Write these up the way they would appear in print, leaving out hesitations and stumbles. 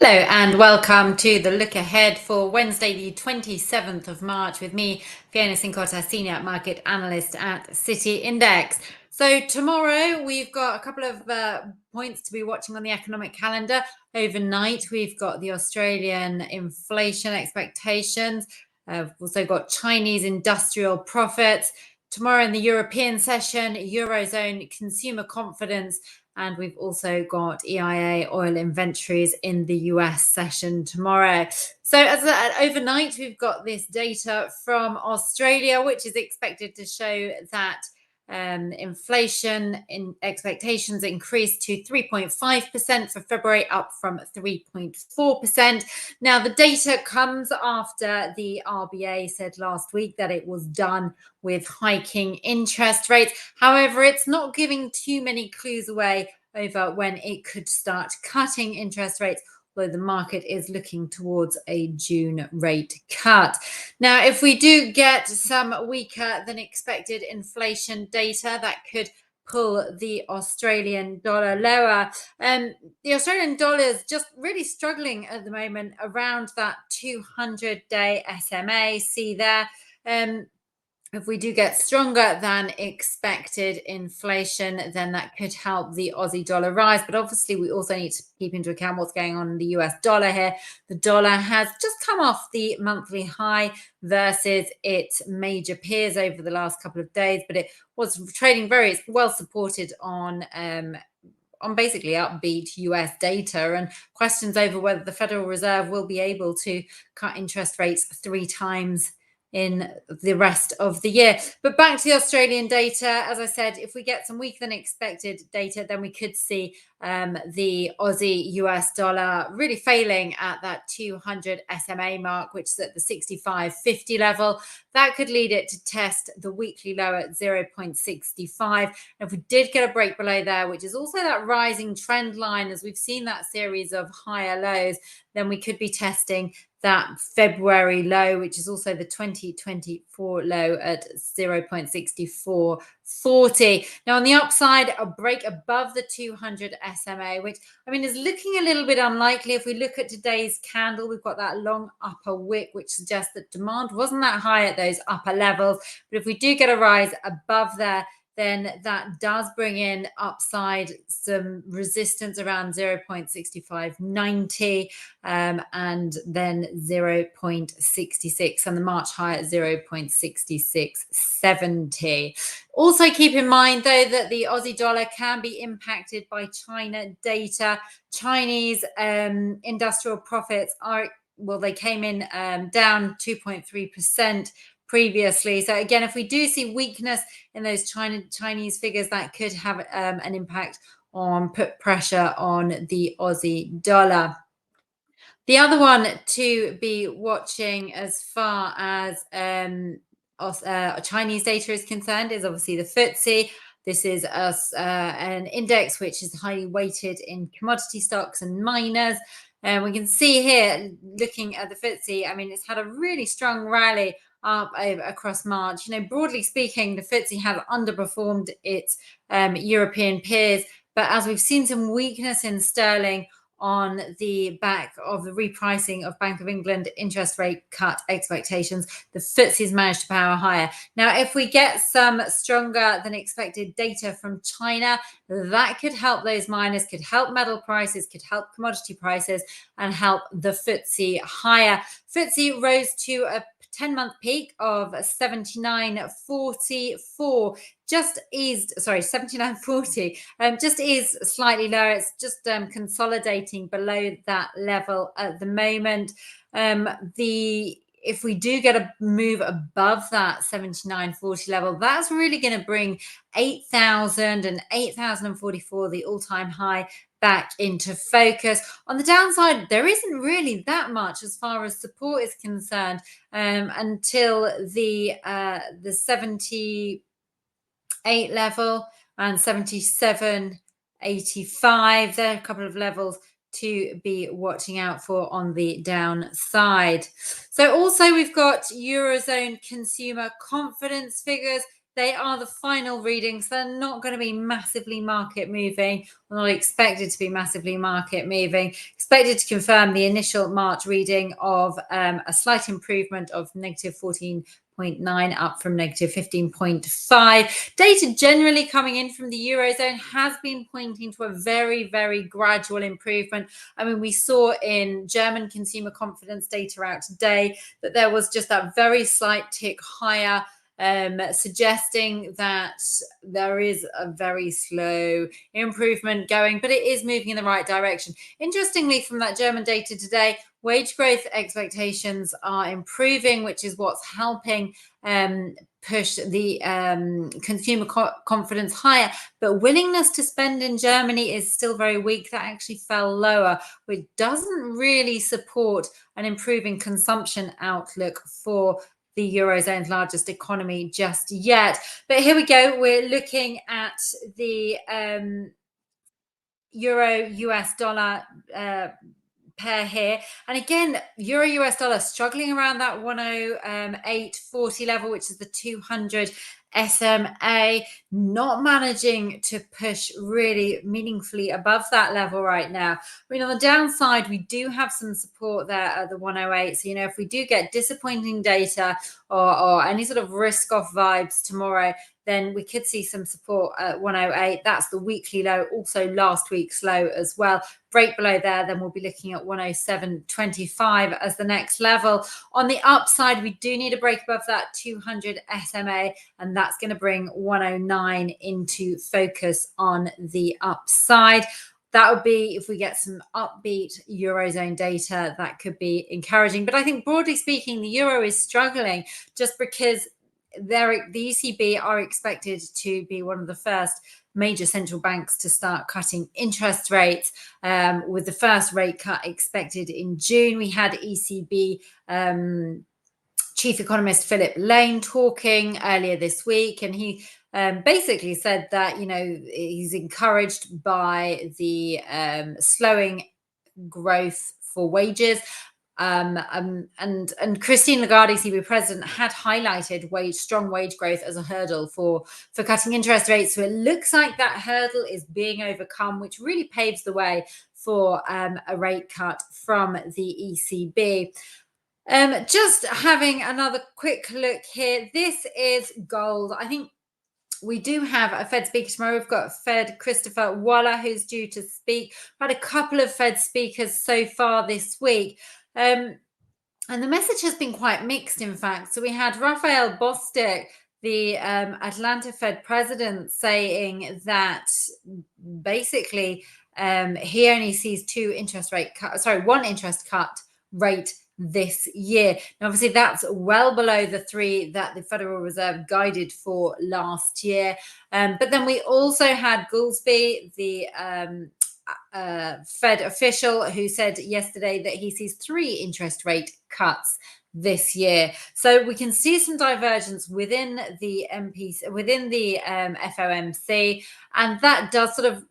Hello and welcome to the look ahead for Wednesday, the 27th of March, with me, Fiona Cincotta, Senior Market Analyst at City Index. So, tomorrow we've got a couple of points to be watching on the economic calendar. Overnight, we've got the Australian inflation expectations. We've also got Chinese industrial profits. Tomorrow in the European session, Eurozone consumer confidence. And we've also got EIA oil inventories in the US session tomorrow. So, overnight, we've got this data from Australia, which is expected to show that inflation in expectations increased to 3.5% for February, up from 3.4%. Now, the data comes after the RBA said last week that it was done with hiking interest rates. However, it's not giving too many clues away over when it could start cutting interest rates, although the market is looking towards a June rate cut. Now, if we do get some weaker than expected inflation data, that could pull the Australian dollar lower. The Australian dollar is just really struggling at the moment around that 200-day SMA. See there. If we do get stronger than expected inflation, then that could help the Aussie dollar rise. But obviously, we also need to keep into account what's going on in the US dollar here. The dollar has just come off the monthly high versus its major peers over the last couple of days, but it was trading very well supported on basically upbeat US data and questions over whether the Federal Reserve will be able to cut interest rates 3 times in the rest of the year. But back to the Australian data, as I said, if we get some weaker than expected data, then we could see the Aussie US dollar really failing at that 200 SMA mark, which is at the 65.50 level. That could lead it to test the weekly low at 0.65. And if we did get a break below there, which is also that rising trend line, as we've seen that series of higher lows, then we could be testing that February low, which is also the 2024 low at 0.6440. Now, on the upside, a break above the 200 SMA, which is looking a little bit unlikely. If we look at today's candle, we've got that long upper wick, which suggests that demand wasn't that high at those upper levels. But if we do get a rise above there, then that does bring in upside some resistance around 0.6590 and then 0.66 and the March high at 0.6670. Also keep in mind, though, that the Aussie dollar can be impacted by China data. Chinese industrial profits they came in down 2.3% previously. So again, if we do see weakness in those Chinese figures, that could have an impact on put pressure on the Aussie dollar. The other one to be watching as far as Chinese data is concerned is obviously the FTSE. This is an index which is highly weighted in commodity stocks and miners. And we can see here, looking at the FTSE, it's had a really strong rally up across March. Broadly speaking, the FTSE have underperformed its European peers, but as we've seen some weakness in sterling on the back of the repricing of Bank of England interest rate cut expectations, the FTSE's managed to power higher. Now, if we get some stronger than expected data from China, that could help those miners, could help metal prices, could help commodity prices, and help the FTSE higher. FTSE rose to a 10-month peak of 79.44, just eased, 79.40, just is slightly lower. It's just consolidating below that level at the moment. If we do get a move above that 79.40 level, that's really going to bring 8,000 and 8,044, the all-time high, back into focus. On the downside, there isn't really that much as far as support is concerned until the 78 level and 77.85. There are a couple of levels to be watching out for on the downside. So also we've got Eurozone consumer confidence figures. they are the final readings. They're not going to be massively market moving, not expected to be massively market moving. Expected to confirm the initial March reading of a slight improvement of -14.9 up from -15.5. Data generally coming in from the Eurozone has been pointing to a very, very gradual improvement. I mean, we saw in German consumer confidence data out today that there was just that very slight tick higher, suggesting that there is a very slow improvement going, but it is moving in the right direction. Interestingly, from that German data today, wage growth expectations are improving, which is what's helping push the consumer confidence higher. But willingness to spend in Germany is still very weak. That actually fell lower, which doesn't really support an improving consumption outlook for the Eurozone's largest economy just yet. But here we go. We're looking at the Euro US dollar pair here. And again, Euro US dollar struggling around that 108.40 level, which is the 200 SMA, not managing to push really meaningfully above that level right now. I mean, on the downside, we do have some support there at the 108. So, if we do get disappointing data or any sort of risk off vibes tomorrow, then we could see some support at 108. That's the weekly low, also last week's low as well. Break below there, then we'll be looking at 107.25 as the next level. On the upside, we do need a break above that 200 SMA, and that's going to bring 109 into focus on the upside. That would be if we get some upbeat Eurozone data, that could be encouraging. But I think broadly speaking, the euro is struggling just because the ECB are expected to be one of the first major central banks to start cutting interest rates, with the first rate cut expected in June. We had ECB chief economist Philip Lane talking earlier this week, and he basically said that he's encouraged by the slowing growth for wages. And Christine Lagarde, ECB president, had highlighted strong wage growth as a hurdle for cutting interest rates. So it looks like that hurdle is being overcome, which really paves the way for a rate cut from the ECB. Just having another quick look here. This is gold. I think we do have a Fed speaker tomorrow. We've got Fed Christopher Waller, who's due to speak. We've had a couple of Fed speakers so far this week. And the message has been quite mixed, in fact. So we had Raphael Bostic, the Atlanta Fed president, saying that basically he only sees one interest cut rate this year. Now, obviously, that's well below the 3 that the Federal Reserve guided for last year. But then we also had Goolsbee, the Fed official, who said yesterday that he sees 3 interest rate cuts this year. So we can see some divergence within the FOMC, and that does sort of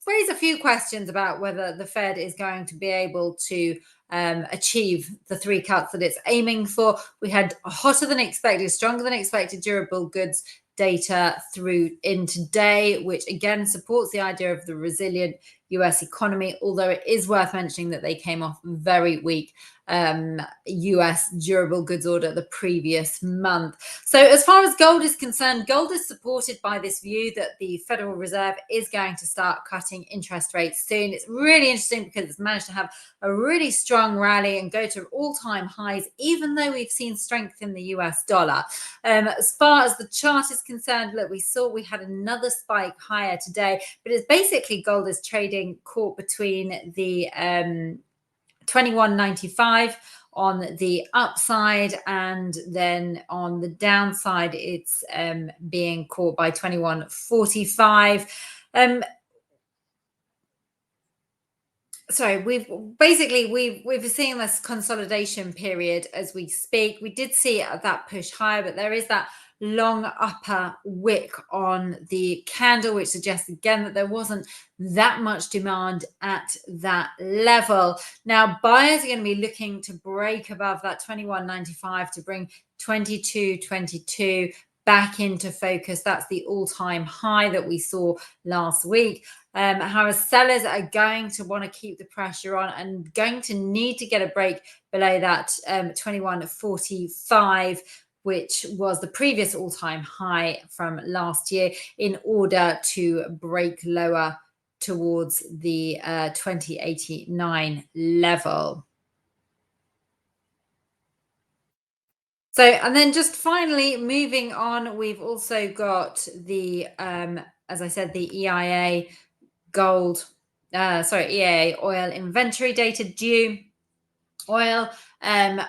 raise a few questions about whether the Fed is going to be able to achieve the 3 cuts that it's aiming for. We had hotter than expected, stronger than expected durable goods data through in today, which again supports the idea of the resilient US economy, although it is worth mentioning that they came off very weak US durable goods order the previous month. So as far as gold is concerned, gold is supported by this view that the Federal Reserve is going to start cutting interest rates soon. It's really interesting because it's managed to have a really strong rally and go to all-time highs, even though we've seen strength in the US dollar. As far as the chart is concerned, look, we had another spike higher today, but it's basically gold is trading caught between the 21.95 on the upside, and then on the downside it's being caught by 21.45. Sorry, we've seen this consolidation period as we speak. We did see that push higher, but there is that long upper wick on the candle, which suggests again that there wasn't that much demand at that level. Now, buyers are going to be looking to break above that 21.95 to bring 22.22 back into focus. That's the all-time high that we saw last week. However, sellers are going to want to keep the pressure on and going to need to get a break below that 21.45, which was the previous all-time high from last year, in order to break lower towards the 2089 level. So, and then just finally moving on, we've also got the, as I said, the EIA gold, EIA oil inventory data due. Oil,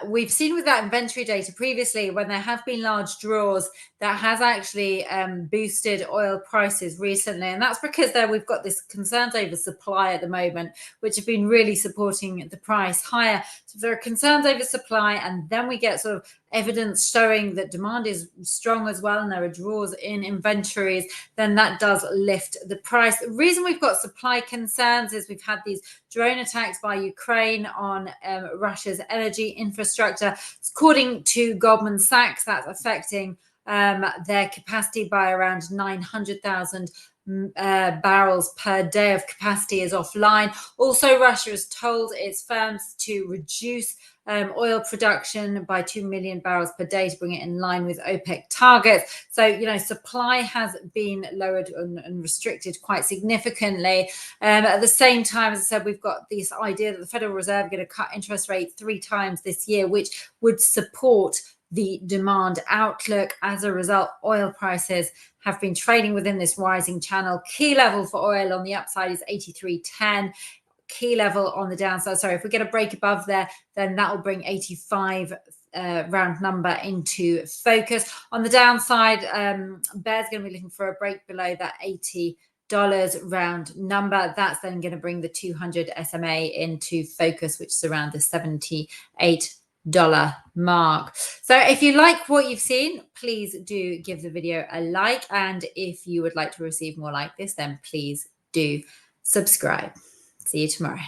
we've seen with that inventory data previously, when there have been large draws, that has actually boosted oil prices recently, and that's because there we've got this concerns over supply at the moment, which have been really supporting the price higher. So if there are concerns over supply, and then we get sort of evidence showing that demand is strong as well, and there are draws in inventories, then that does lift the price. The reason we've got supply concerns is we've had these drone attacks by Ukraine on Russia's energy infrastructure. According to Goldman Sachs, that's affecting their capacity by around 900,000 barrels per day of capacity is offline. Also, Russia has told its firms to reduce oil production by 2 million barrels per day to bring it in line with OPEC targets. So, supply has been lowered and restricted quite significantly. At the same time, as I said, we've got this idea that the Federal Reserve are going to cut interest rates 3 times this year, which would support the demand outlook. As a result, oil prices have been trading within this rising channel. Key level for oil on the upside is 83.10. Key level on the downside, if we get a break above there, then that will bring 85 round number into focus. On the downside, bears going to be looking for a break below that $80 round number. That's then going to bring the 200 SMA into focus, which is around the $78 mark. So if you like what you've seen, please do give the video a like, and if you would like to receive more like this, then please do subscribe. See you tomorrow.